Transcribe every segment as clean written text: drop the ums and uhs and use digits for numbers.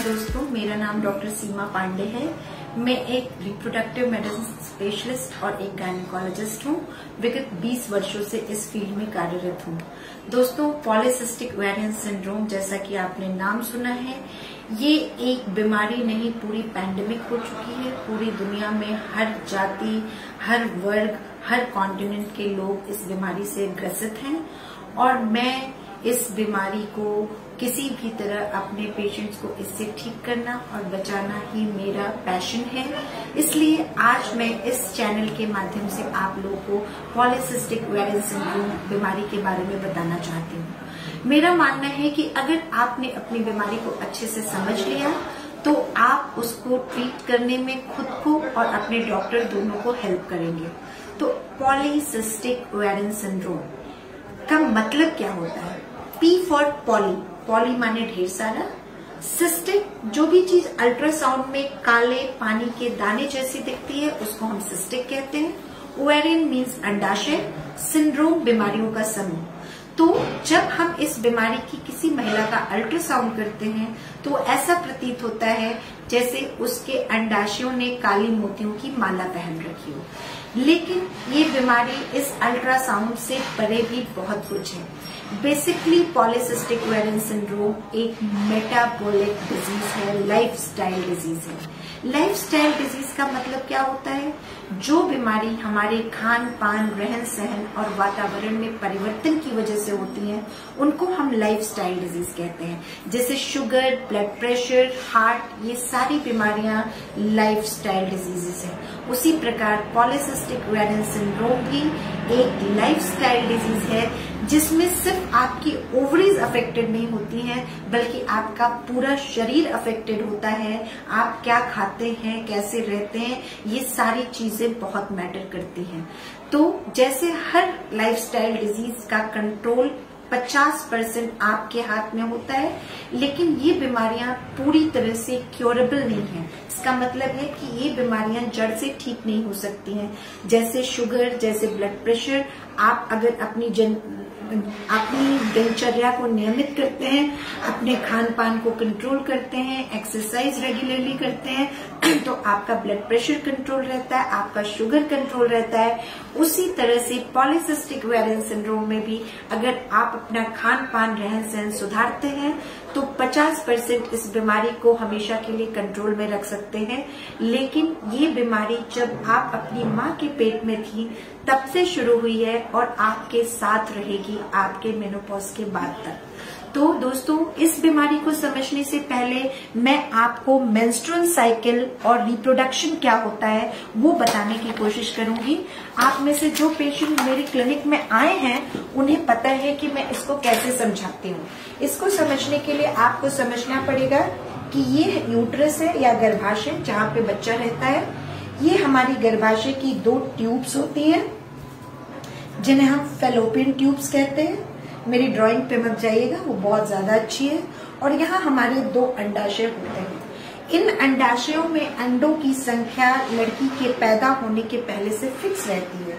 दोस्तों, मेरा नाम डॉक्टर सीमा पांडे है। मैं एक रिप्रोडक्टिव मेडिसिन स्पेशलिस्ट और एक गायनेकोलॉजिस्ट हूँ। विगत 20 वर्षों से इस फील्ड में कार्यरत हूँ। दोस्तों, पॉलीसिस्टिक ओवेरियन सिंड्रोम, जैसा कि आपने नाम सुना है, ये एक बीमारी नहीं, पूरी पैंडेमिक हो चुकी है। पूरी दुनिया में हर जाति, हर वर्ग, हर कॉन्टिनेंट के लोग इस बीमारी से ग्रसित हैं और मैं इस बीमारी को किसी भी तरह अपने पेशेंट्स को इससे ठीक करना और बचाना ही मेरा पैशन है। इसलिए आज मैं इस चैनल के माध्यम से आप लोगों को पॉलीसिस्टिक ओवेरियन सिंड्रोम बीमारी के बारे में बताना चाहती हूँ। मेरा मानना है कि अगर आपने अपनी बीमारी को अच्छे से समझ लिया तो आप उसको ट्रीट करने में खुद को और अपने डॉक्टर दोनों को हेल्प करेंगे। तो पॉलीसिस्टिक ओवेरियन सिंड्रोम का मतलब क्या होता है? P फॉर पॉली, पॉली माने ढेर सारा, सिस्टिक, जो भी चीज अल्ट्रासाउंड में काले पानी के दाने जैसी दिखती है उसको हम सिस्टिक कहते हैं। ओवेरियन मीन्स अंडाशय, सिंड्रोम बीमारियों का समूह। तो जब हम इस बीमारी की किसी महिला का अल्ट्रासाउंड करते हैं तो ऐसा प्रतीत होता है जैसे उसके अंडाशयों ने काली मोतियों की माला पहन रखी हो। लेकिन ये बीमारी इस अल्ट्रासाउंड से परे भी बहुत कुछ है। बेसिकली पॉलीसिस्टिक ओवेरियन सिंड्रोम एक मेटाबॉलिक डिजीज है, लाइफस्टाइल डिजीज है। लाइफस्टाइल डिजीज का मतलब क्या होता है? जो बीमारी हमारे खान पान, रहन सहन और वातावरण में परिवर्तन की वजह से होती है उनको हम लाइफस्टाइल डिजीज कहते हैं। जैसे शुगर, ब्लड प्रेशर, हार्ट, ये सारी बीमारियां लाइफस्टाइल डिजीजेस हैं। उसी प्रकार पॉलीसिस्टिक ओवेरियन सिंड्रोम भी एक लाइफस्टाइल डिजीज है जिसमें सिर्फ आपकी ओवरीज अफेक्टेड नहीं होती हैं बल्कि आपका पूरा शरीर अफेक्टेड होता है। आप क्या खाते हैं, कैसे रहते हैं, ये सारी चीजें बहुत मैटर करती हैं। तो जैसे हर लाइफस्टाइल डिजीज का कंट्रोल 50% आपके हाथ में होता है, लेकिन ये बीमारियां पूरी तरह से क्योरेबल नहीं है। इसका मतलब है कि ये बीमारियां जड़ से ठीक नहीं हो सकती हैं। जैसे शुगर, जैसे ब्लड प्रेशर, आप अगर अपनी दिनचर्या को नियमित करते हैं, अपने खान पान को कंट्रोल करते हैं, एक्सरसाइज रेगुलरली करते हैं तो आपका ब्लड प्रेशर कंट्रोल रहता है, आपका शुगर कंट्रोल रहता है। उसी तरह से पॉलीसिस्टिक ओवेरियन सिंड्रोम में भी अगर आप अपना खान पान, रहन सहन सुधारते हैं तो 50% इस बीमारी को हमेशा के लिए कंट्रोल में रख सकते हैं। लेकिन ये बीमारी जब आप अपनी माँ के पेट में थी तब से शुरू हुई है और आपके साथ रहेगी आपके मेनोपॉज के बाद तक। तो दोस्तों, इस बीमारी को समझने से पहले मैं आपको मेंस्ट्रुअल साइकिल और रिप्रोडक्शन क्या होता है वो बताने की कोशिश करूंगी। आप में से जो पेशेंट मेरे क्लिनिक में आए हैं उन्हें पता है कि मैं इसको कैसे समझाती हूँ। इसको समझने के लिए आपको समझना पड़ेगा कि ये यूट्रस है या गर्भाशय जहाँ पे बच्चा रहता है। ये हमारी गर्भाशय की 2 ट्यूब्स होती हैं जिन्हें हम फैलोपियन ट्यूब्स कहते हैं। मेरी ड्राइंग पे मत जाइएगा, वो बहुत ज्यादा अच्छी है। और यहाँ हमारे 2 अंडाशय होते हैं। इन अंडाशयों में अंडों की संख्या लड़की के पैदा होने के पहले से फिक्स रहती है।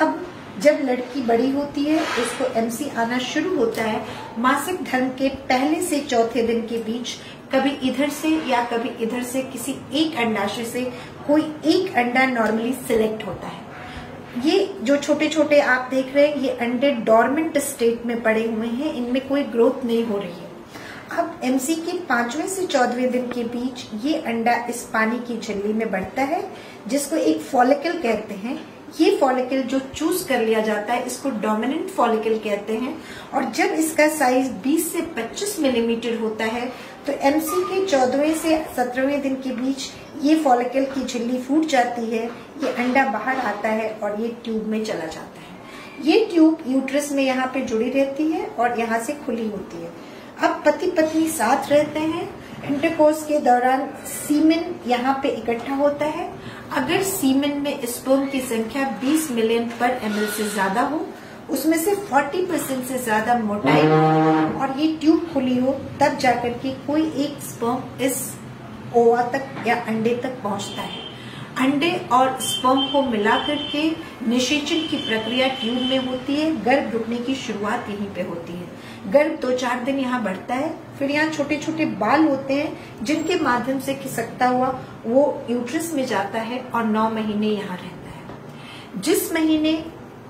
अब जब लड़की बड़ी होती है, उसको MC आना शुरू होता है, मासिक धर्म के पहले से चौथे दिन के बीच कभी इधर से या कभी इधर से किसी एक अंडाशय से कोई एक अंडा नॉर्मली सिलेक्ट होता है। ये जो छोटे छोटे आप देख रहे हैं, ये अंडे डॉर्मेंट स्टेट में पड़े हुए हैं, इनमें कोई ग्रोथ नहीं हो रही है। अब MC के 5वें से 14वें दिन के बीच ये अंडा इस पानी की झिल्ली में बढ़ता है जिसको एक फॉलिकल कहते हैं। ये फॉलिकल जो चूज कर लिया जाता है इसको डोमिनेंट फॉलिकल कहते हैं। और जब इसका साइज 20 से 25 मिलीमीटर होता है तो MC के 14वें से 17वें दिन के बीच ये फॉलिकल की झिल्ली फूट जाती है, ये अंडा बाहर आता है और ये ट्यूब में चला जाता है। ये ट्यूब यूट्रस में यहाँ पे जुड़ी रहती है और यहाँ से खुली होती है। अब पति पत्नी साथ रहते हैं। इंटरकोर्स के दौरान सीमेन यहाँ पे इकट्ठा होता है। अगर सीमेन में स्पर्म की संख्या 20 मिलियन पर ml से ज्यादा हो, उसमें से 40% से ज्यादा मोटाई और ये ट्यूब खुली हो, तब जाकर के कोई एक स्पर्म इस ओवा तक या अंडे तक पहुंचता है। अंडे और स्पर्म को मिलाकर के निषेचन की प्रक्रिया ट्यूब में होती है। गर्भ रुकने की शुरुआत यहीं पे होती है। गर्भ 2-4 दिन यहाँ बढ़ता है, फिर यहाँ छोटे छोटे बाल होते हैं जिनके माध्यम से खिसकता हुआ वो यूट्रस में जाता है और 9 महीने यहाँ रहता है। जिस महीने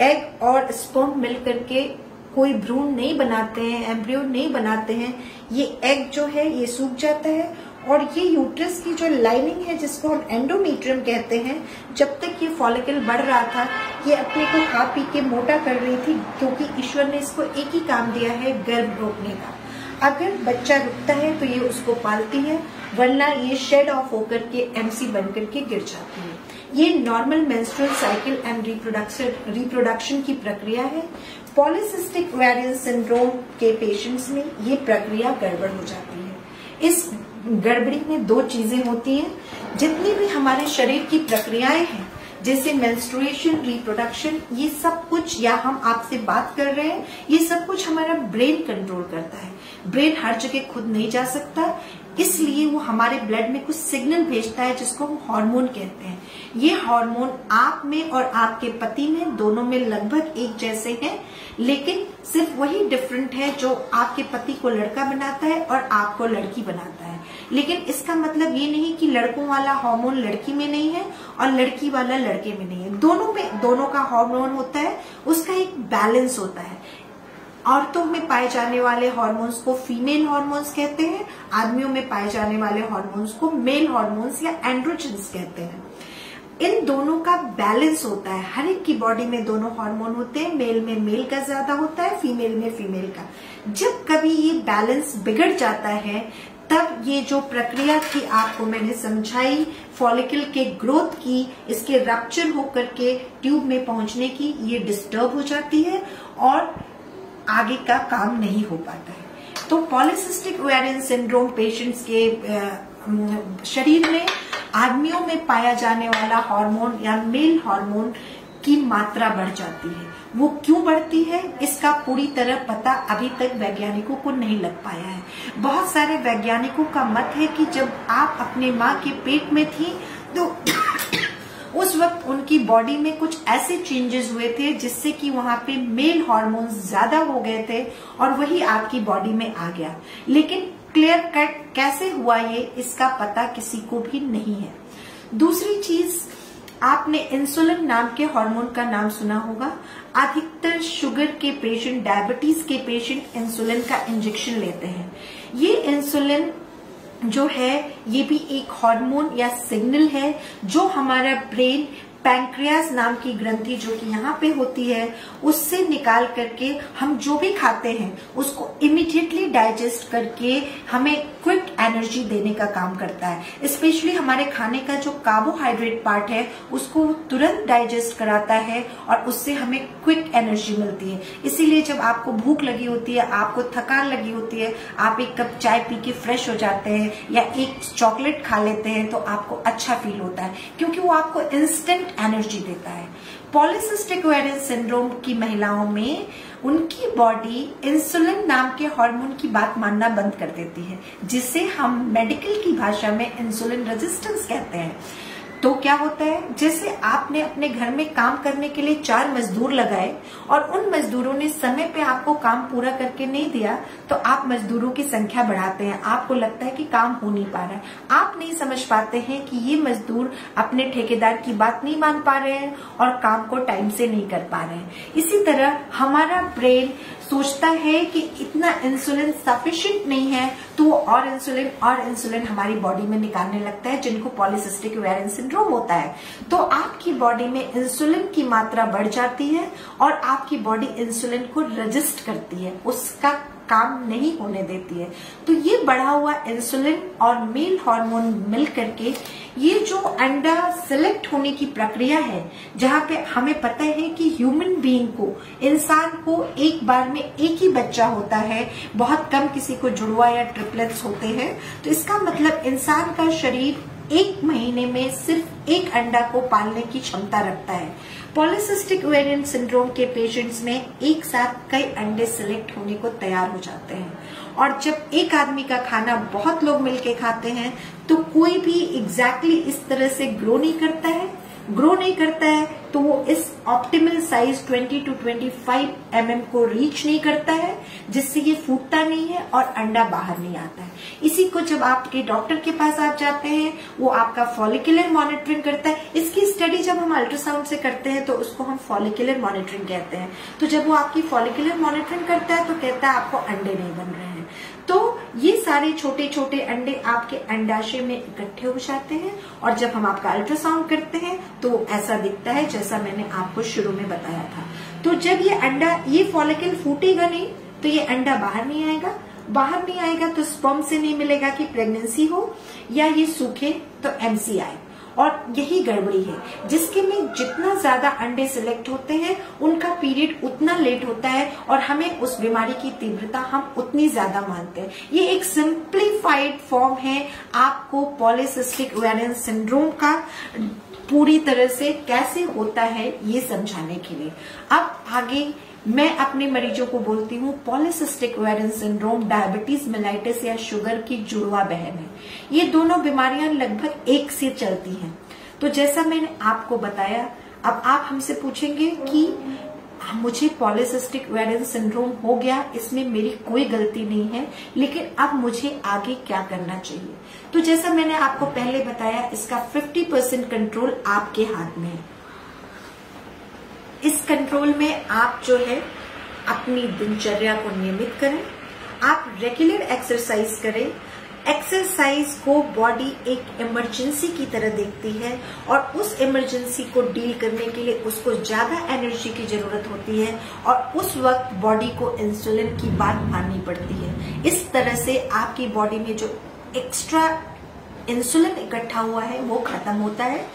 एग और स्पर्म मिल करके कोई भ्रूण नहीं बनाते हैं, एम्ब्रियो नहीं बनाते हैं, ये एग जो है ये सूख जाता है और ये यूट्रस की जो लाइनिंग है जिसको हम एंडोमेट्रियम कहते हैं, जब तक ये फॉलिकल बढ़ रहा था ये अपने को खा पी के मोटा कर रही थी, क्योंकि ईश्वर ने इसको एक ही काम दिया है, गर्भ रोकने का। अगर बच्चा रुकता है तो ये उसको पालती है, वरना ये शेड ऑफ होकर के एमसी बनकर के गिर जाती है। ये normal menstrual cycle and reproduction की प्रक्रिया है। पॉलीसिस्टिक ओवेरियन सिंड्रोम के पेशेंट्स में ये प्रक्रिया गड़बड़ हो जाती है। इस गड़बड़ी में 2 चीजें होती हैं। जितनी भी हमारे शरीर की प्रक्रियाएं हैं जैसे मेंस्ट्रुएशन, रिप्रोडक्शन, ये सब कुछ, या हम आपसे बात कर रहे हैं, ये सब कुछ हमारा ब्रेन कंट्रोल करता है। ब्रेन हर जगह खुद नहीं जा सकता, इसलिए वो हमारे ब्लड में कुछ सिग्नल भेजता है जिसको हम हार्मोन कहते हैं। ये हार्मोन आप में और आपके पति में, दोनों में लगभग एक जैसे हैं, लेकिन सिर्फ वही डिफरेंट है जो आपके पति को लड़का बनाता है और आपको लड़की बनाता है। लेकिन इसका मतलब ये नहीं कि लड़कों वाला हार्मोन लड़की में नहीं है और लड़की वाला लड़के में नहीं है। दोनों का हार्मोन होता है, उसका एक बैलेंस होता है। औरतों में पाए जाने वाले हार्मोन्स को फीमेल हार्मोन्स कहते हैं, आदमियों में पाए जाने वाले हार्मोन्स को मेल हार्मोन्स या एंड्रोजन्स कहते हैं। इन दोनों का बैलेंस होता है। हर एक की बॉडी में दोनों हार्मोन होते हैं, मेल में मेल का ज्यादा होता है, फीमेल में फीमेल का। जब कभी ये बैलेंस बिगड़ जाता है तब ये जो प्रक्रिया थी आपको मैंने समझाई फॉलिकल के ग्रोथ की, इसके रप्चर होकर के ट्यूब में पहुंचने की, ये डिस्टर्ब हो जाती है और आगे का काम नहीं हो पाता है। तो पॉलीसिस्टिक ओवेरियन सिंड्रोम पेशेंट्स के शरीर में आदमियों में पाया जाने वाला हार्मोन या मेल हार्मोन की मात्रा बढ़ जाती है। वो क्यों बढ़ती है इसका पूरी तरह पता अभी तक वैज्ञानिकों को नहीं लग पाया है। बहुत सारे वैज्ञानिकों का मत है कि जब आप अपने माँ के पेट में थी तो उस वक्त उनकी बॉडी में कुछ ऐसे चेंजेस हुए थे जिससे कि वहां पे मेल हार्मोन्स ज्यादा हो गए थे और वही आपकी बॉडी में आ गया। लेकिन क्लियर कट कैसे हुआ ये, इसका पता किसी को भी नहीं है। दूसरी चीज, आपने इंसुलिन नाम के हार्मोन का नाम सुना होगा। अधिकतर शुगर के पेशेंट, डायबिटीज के पेशेंट इंसुलिन का इंजेक्शन लेते हैं। ये इंसुलिन जो है ये भी एक हार्मोन या सिग्नल है जो हमारा ब्रेन पैंक्रियास नाम की ग्रंथि जो कि यहाँ पे होती है उससे निकाल करके हम जो भी खाते हैं उसको इमीडिएटली डाइजेस्ट करके हमें क्विक एनर्जी देने का काम करता है। स्पेशली हमारे खाने का जो कार्बोहाइड्रेट पार्ट है उसको तुरंत डाइजेस्ट कराता है और उससे हमें क्विक एनर्जी मिलती है। इसीलिए जब आपको भूख लगी होती है, आपको थकान लगी होती है, आप एक कप चाय पी के फ्रेश हो जाते हैं या एक चॉकलेट खा लेते हैं तो आपको अच्छा फील होता है, क्योंकि वो आपको इंस्टेंट एनर्जी देता है। पॉलीसिस्टिक ओवेरियन सिंड्रोम की महिलाओं में उनकी बॉडी इंसुलिन नाम के हार्मोन की बात मानना बंद कर देती है, जिसे हम मेडिकल की भाषा में इंसुलिन रेजिस्टेंस कहते हैं। तो क्या होता है, जैसे आपने अपने घर में काम करने के लिए 4 मजदूर लगाए और उन मजदूरों ने समय पे आपको काम पूरा करके नहीं दिया तो आप मजदूरों की संख्या बढ़ाते हैं। आपको लगता है कि काम हो नहीं पा रहा है। आप नहीं समझ पाते हैं कि ये मजदूर अपने ठेकेदार की बात नहीं मान पा रहे हैं और काम को टाइम से नहीं कर पा रहे हैं। इसी तरह हमारा ब्रेन सोचता है कि इतना इंसुलिन सफिशिएंट नहीं है तो वो और इंसुलिन हमारी बॉडी में निकालने लगता है, जिनको पॉलीसिस्टिक ओवेरियन सिंड्रोम होता है। तो आपकी बॉडी में इंसुलिन की मात्रा बढ़ जाती है और आपकी बॉडी इंसुलिन को रजिस्ट करती है, उसका काम नहीं होने देती है। तो ये बढ़ा हुआ इंसुलिन और मेल हार्मोन मिल करके ये जो अंडा सिलेक्ट होने की प्रक्रिया है, जहाँ पे हमें पता है कि ह्यूमन बीइंग को, इंसान को एक बार में एक ही बच्चा होता है, बहुत कम किसी को जुड़वा या ट्रिपलेट्स होते हैं। तो इसका मतलब इंसान का शरीर 1 महीने में सिर्फ 1 अंडा को पालने की क्षमता रखता है। पॉलीसिस्टिक ओवेरियन सिंड्रोम के पेशेंट्स में एक साथ कई अंडे सिलेक्ट होने को तैयार हो जाते हैं, और जब एक आदमी का खाना बहुत लोग मिलके खाते हैं तो कोई भी एग्जैक्टली इस तरह से ग्रो नहीं करता है, तो वो इस ऑप्टिमल साइज 20 to 25 mm को रीच नहीं करता है, जिससे ये फूटता नहीं है और अंडा बाहर नहीं आता है। इसी को जब आपके डॉक्टर के पास आप जाते हैं, वो आपका फॉलिकुलर मॉनिटरिंग करता है। इसकी स्टडी जब हम अल्ट्रासाउंड से करते हैं तो उसको हम फॉलिकुलर मॉनिटरिंग कहते हैं। तो जब वो आपकी फॉलिकुलर मॉनिटरिंग करता है तो कहता है आपको अंडे नहीं बन रहे हैं। तो ये सारे छोटे छोटे अंडे आपके अंडाशय में इकट्ठे हो जाते हैं, और जब हम आपका अल्ट्रासाउंड करते हैं तो ऐसा दिखता है जैसा मैंने आपको शुरू में बताया था। तो जब ये अंडा, ये फॉलिकल फूटेगा नहीं तो ये अंडा बाहर नहीं आएगा तो स्पर्म से नहीं मिलेगा कि प्रेगनेंसी हो, या ये सूखे तो MCI। और यही गड़बड़ी है, जिसके में जितना ज्यादा अंडे सिलेक्ट होते हैं उनका पीरियड उतना लेट होता है, और हमें उस बीमारी की तीव्रता हम उतनी ज्यादा मानते हैं। ये एक सिंप्लीफाइड फॉर्म है आपको पॉलीसिस्टिक ओवेरियन सिंड्रोम का पूरी तरह से कैसे होता है ये समझाने के लिए। अब आगे मैं अपने मरीजों को बोलती हूँ polycystic ovarian syndrome diabetes mellitus या शुगर की जुड़वा बहन है। ये दोनों बीमारियां लगभग एक से चलती हैं। तो जैसा मैंने आपको बताया, अब आप हमसे पूछेंगे कि मुझे पॉलीसिस्टिक ओवेरियन सिंड्रोम हो गया, इसमें मेरी कोई गलती नहीं है, लेकिन अब मुझे आगे क्या करना चाहिए। तो जैसा मैंने आपको पहले बताया, इसका 50% कंट्रोल आपके हाथ में है। इस कंट्रोल में आप जो है अपनी दिनचर्या को नियमित करें, आप रेगुलर एक्सरसाइज करें। एक्सरसाइज को बॉडी एक इमरजेंसी की तरह देखती है, और उस इमरजेंसी को डील करने के लिए उसको ज्यादा एनर्जी की जरूरत होती है, और उस वक्त बॉडी को इंसुलिन की बात माननी पड़ती है। इस तरह से आपकी बॉडी में जो एक्स्ट्रा इंसुलिन इकट्ठा हुआ है वो खत्म होता है।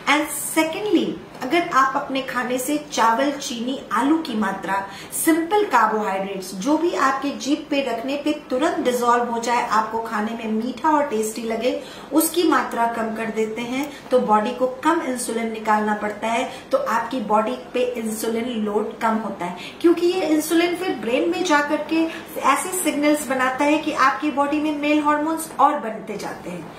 एंड सेकेंडली, अगर आप अपने खाने से चावल, चीनी, आलू की मात्रा, सिंपल कार्बोहाइड्रेट्स जो भी आपके जीभ पे रखने पे तुरंत डिसॉल्व हो जाए, आपको खाने में मीठा और टेस्टी लगे, उसकी मात्रा कम कर देते हैं, तो बॉडी को कम इंसुलिन निकालना पड़ता है, तो आपकी बॉडी पे इंसुलिन लोड कम होता है, क्योंकि ये इंसुलिन फिर ब्रेन में जाकर के ऐसे सिग्नल्स बनाता है कि आपकी बॉडी में मेल हार्मोन्स और बनते जाते हैं।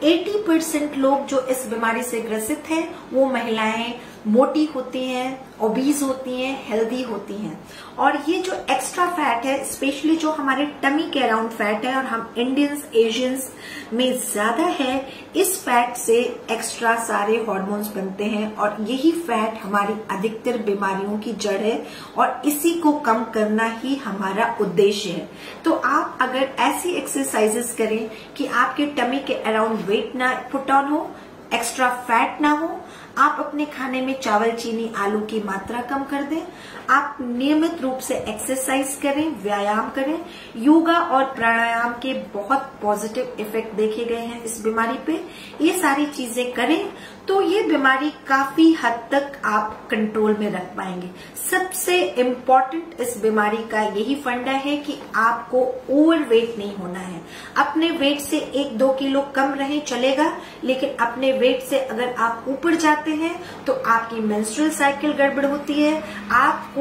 80% लोग जो इस बीमारी से ग्रसित हैं वो महिलाएं मोटी होती हैं, ओबीज होती हैं, हेल्दी होती हैं। और ये जो एक्स्ट्रा फैट है, स्पेशली जो हमारे टमी के अराउंड फैट है और हम इंडियंस, एशियंस में ज्यादा है, इस फैट से एक्स्ट्रा सारे हार्मोन्स बनते हैं, और यही फैट हमारी अधिकतर बीमारियों की जड़ है, और इसी को कम करना ही हमारा उद्देश्य है। तो आप अगर ऐसी एक्सरसाइजेस करें कि आपके टमी के अराउंड वेट ना पुट ऑन हो, एक्स्ट्रा फैट ना हो, आप अपने खाने में चावल, चीनी, आलू की मात्रा कम कर दें, आप नियमित रूप से एक्सरसाइज करें, व्यायाम करें। योगा और प्राणायाम के बहुत पॉजिटिव इफेक्ट देखे गए हैं इस बीमारी पे। ये सारी चीजें करें तो ये बीमारी काफी हद तक आप कंट्रोल में रख पाएंगे। सबसे इम्पोर्टेंट इस बीमारी का यही फंडा है कि आपको ओवरवेट नहीं होना है। अपने वेट से 1-2 किलो कम रहे चलेगा, लेकिन अपने वेट से अगर आप ऊपर जाते हैं तो आपकी मेंस्ट्रुअल साइकिल गड़बड़ होती है, आपको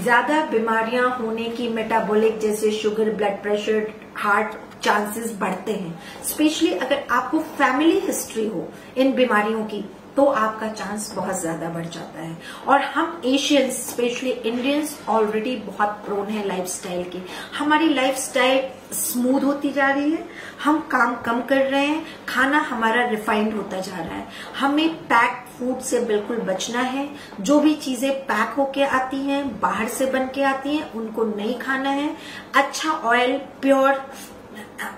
ज्यादा बीमारियां होने की, मेटाबॉलिक जैसे sugar, blood pressure, heart chances बढ़ते हैं। स्पेशली अगर आपको फैमिली हिस्ट्री हो इन बीमारियों की तो आपका चांस बहुत ज्यादा बढ़ जाता है। और हम एशियंस, स्पेशली इंडियंस, ऑलरेडी बहुत प्रोन है लाइफस्टाइल की। हमारी लाइफस्टाइल स्मूथ होती जा रही है, हम काम कम कर रहे हैं, खाना हमारा रिफाइंड होता जा रहा है। हमें पैक्ड फूड से बिल्कुल बचना है। जो भी चीजें पैक होके आती हैं, बाहर से बन के आती हैं, उनको नहीं खाना है। अच्छा ऑयल, प्योर,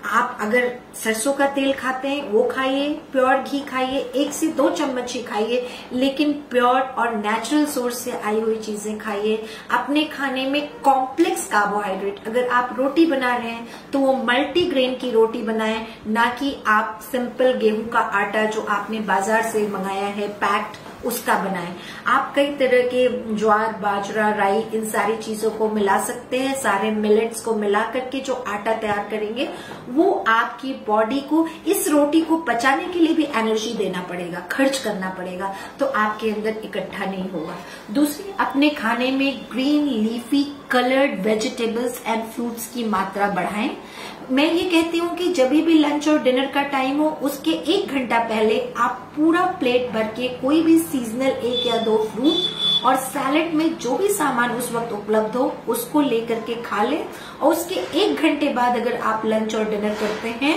आप अगर सरसों का तेल खाते हैं वो खाइए, प्योर घी खाइए, 1 से 2 चम्मच ही खाइए, लेकिन प्योर और नेचुरल सोर्स से आई हुई चीजें खाइए। अपने खाने में कॉम्प्लेक्स कार्बोहाइड्रेट, अगर आप रोटी बना रहे हैं तो वो मल्टीग्रेन की रोटी बनाएं, ना कि आप सिंपल गेहूं का आटा जो आपने बाजार से मंगाया है पैक्ड, उसका बनाएं। आप कई तरह के ज्वार, बाजरा, राई, इन सारी चीजों को मिला सकते हैं। सारे मिलेट्स को मिला करके जो आटा तैयार करेंगे वो आपकी बॉडी को इस रोटी को पचाने के लिए भी एनर्जी देना पड़ेगा, खर्च करना पड़ेगा, तो आपके अंदर इकट्ठा नहीं होगा। दूसरी, अपने खाने में green leafy coloured vegetables and fruits की मात्रा बढ़ाएं। मैं ये कहती हूँ कि जब भी लंच और डिनर का टाइम हो उसके 1 घंटा पहले आप पूरा प्लेट भर के कोई भी सीजनल 1 या 2 फ्रूट और सैलेड में जो भी सामान उस वक्त उपलब्ध हो उसको लेकर के खा लें। और उसके 1 घंटे बाद अगर आप लंच और डिनर करते हैं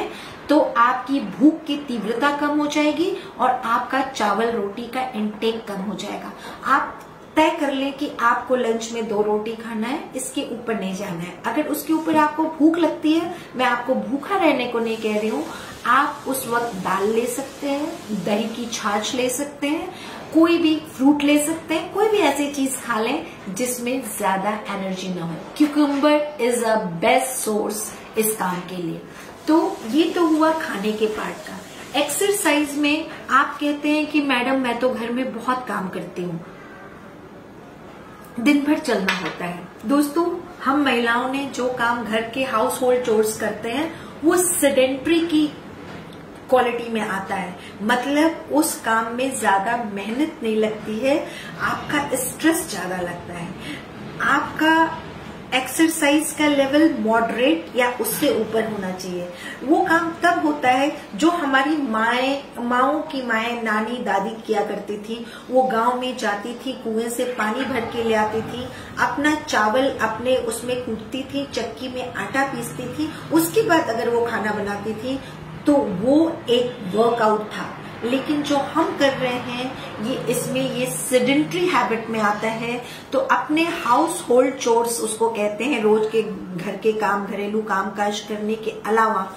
तो आपकी भूख की तीव्रता कम हो जाएगी और आपका चावल रोटी का इंटेक कम हो जाएगा। आप तय कर लें कि आपको लंच में 2 रोटी खाना है, इसके ऊपर नहीं जाना है। अगर उसके ऊपर आपको भूख लगती है, मैं आपको भूखा रहने को नहीं कह रही हूँ, आप उस वक्त दाल ले सकते हैं, दही की छाछ ले सकते हैं, कोई भी फ्रूट ले सकते हैं, कोई भी ऐसी चीज खा लें जिसमें ज्यादा एनर्जी ना हो। Cucumber is a best source इस काम के लिए। तो ये तो हुआ खाने के पार्ट का। एक्सरसाइज में आप कहते हैं कि मैडम मैं तो घर में बहुत काम करती हूँ, दिन भर चलना होता है। दोस्तों, हम महिलाओं ने जो काम घर के हाउस होल्ड चोर्स करते हैं वो सेडेंट्री की क्वालिटी में आता है। मतलब उस काम में ज्यादा मेहनत नहीं लगती है, आपका स्ट्रेस ज्यादा लगता है, आपका एक्सरसाइज का लेवल मॉडरेट या उससे ऊपर होना चाहिए। वो काम तब होता है जो हमारी माओं की माएं, नानी दादी किया करती थी। वो गांव में जाती थी, कुएं से पानी भर के ले आती थी, अपना चावल अपने उसमें कूटती थी, चक्की में आटा पीसती थी, उसके बाद अगर वो खाना बनाती थी तो वो एक वर्कआउट था। लेकिन जो हम कर रहे हैं ये इसमें ये सेडेंट्री हैबिट में आता है। तो अपने हाउस होल्ड चोर्स उसको कहते हैं, रोज के घर के काम, घरेलू काम काज करने के अलावा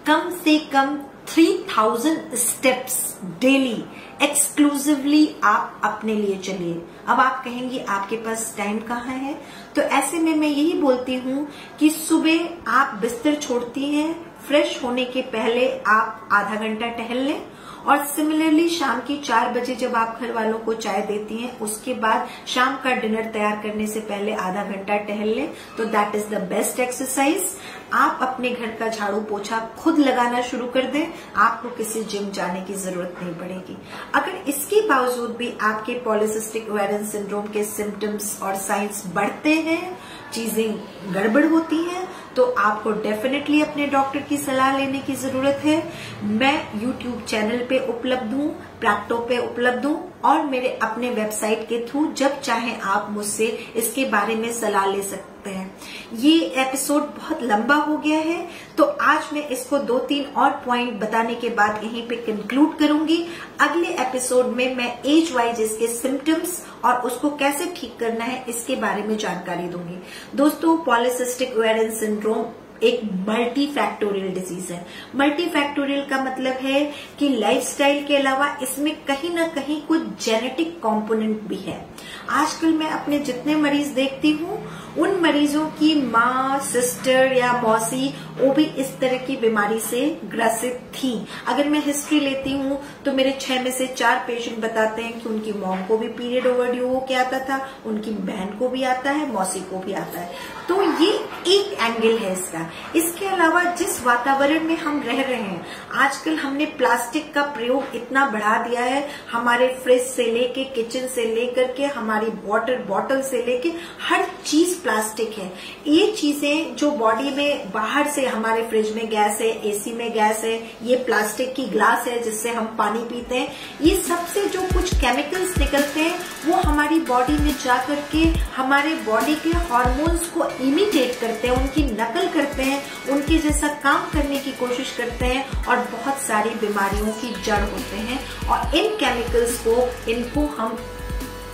कम से कम 3000 स्टेप्स डेली एक्सक्लूसिवली आप अपने लिए चलिए। अब आप कहेंगे आपके पास टाइम कहाँ है, तो ऐसे में मैं यही बोलती हूँ कि सुबह आप बिस्तर छोड़ती हैं, फ्रेश होने के पहले आप आधा घंटा टहल लें और सिमिलरली शाम की 4 बजे जब आप घर वालों को चाय देती हैं उसके बाद शाम का डिनर तैयार करने से पहले आधा घंटा टहल लें, तो that is the best exercise. आप अपने घर का झाड़ू पोछा खुद लगाना शुरू कर दें, आपको किसी जिम जाने की जरूरत नहीं पड़ेगी। अगर इसके बावजूद भी आपके पॉलीसिस्टिक ओवेरियन सिंड्रोम के सिम्टम्स और साइंस बढ़ते हैं, चीजें गड़बड़ होती हैं, तो आपको डेफिनेटली अपने डॉक्टर की सलाह लेने की जरूरत है। मैं यूट्यूब चैनल पे उपलब्ध हूँ, प्रैक्टो पे उपलब्ध हूँ और मेरे अपने वेबसाइट के थ्रू जब चाहें आप मुझसे इसके बारे में सलाह ले सकते हैं। ये एपिसोड बहुत लंबा हो गया है, तो आज मैं इसको 2-3 और पॉइंट बताने के बाद यहीं पे कंक्लूड करूंगी। अगले एपिसोड में मैं एज वाइज इसके सिम्टम्स और उसको कैसे ठीक करना है इसके बारे में जानकारी दूंगी। दोस्तों, पॉलीसिस्टिक ओवेरियन सिंड्रोम एक मल्टी फैक्टोरियल डिजीज है। मल्टी फैक्टोरियल का मतलब है कि लाइफस्टाइल के अलावा इसमें कहीं ना कहीं कुछ जेनेटिक कंपोनेंट भी है। आजकल मैं अपने जितने मरीज देखती हूँ उन मरीजों की माँ, सिस्टर या मौसी वो भी इस तरह की बीमारी से ग्रसित थी। अगर मैं हिस्ट्री लेती हूँ तो मेरे 6 में से 4 पेशेंट बताते हैं कि उनकी मॉम को भी पीरियड ओवरड्यू होके आता था, उनकी बहन को भी आता है, मौसी को भी आता है। तो ये एक एंगल है इसका। इसके अलावा जिस वातावरण में हम रह रहे हैं, आजकल हमने प्लास्टिक का प्रयोग इतना बढ़ा दिया है, हमारे फ्रिज से लेके, किचन से लेकर के, हमारी वाटर बॉटल से लेके हर चीज प्लास्टिक है। ये चीजें जो बॉडी में बाहर से, हमारे फ्रिज में गैस है, एसी में गैस है, ये प्लास्टिक की ग्लास है जिससे हम पानी पीते हैं, ये सबसे जो कुछ केमिकल्स निकलते हैं वो हमारी बॉडी में जाकर के हमारे बॉडी के हार्मोन्स को इमिटेट करते हैं, उनकी नकल करते हैं, उनके जैसा काम करने की कोशिश करते हैं और बहुत सारी बीमारियों की जड़ होते हैं। और इन केमिकल्स को, इनको हम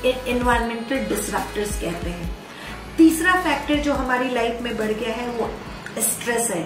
एनवायरमेंटल डिसरप्टर्स कहते हैं। तीसरा फैक्टर जो हमारी लाइफ में बढ़ गया है वो स्ट्रेस है।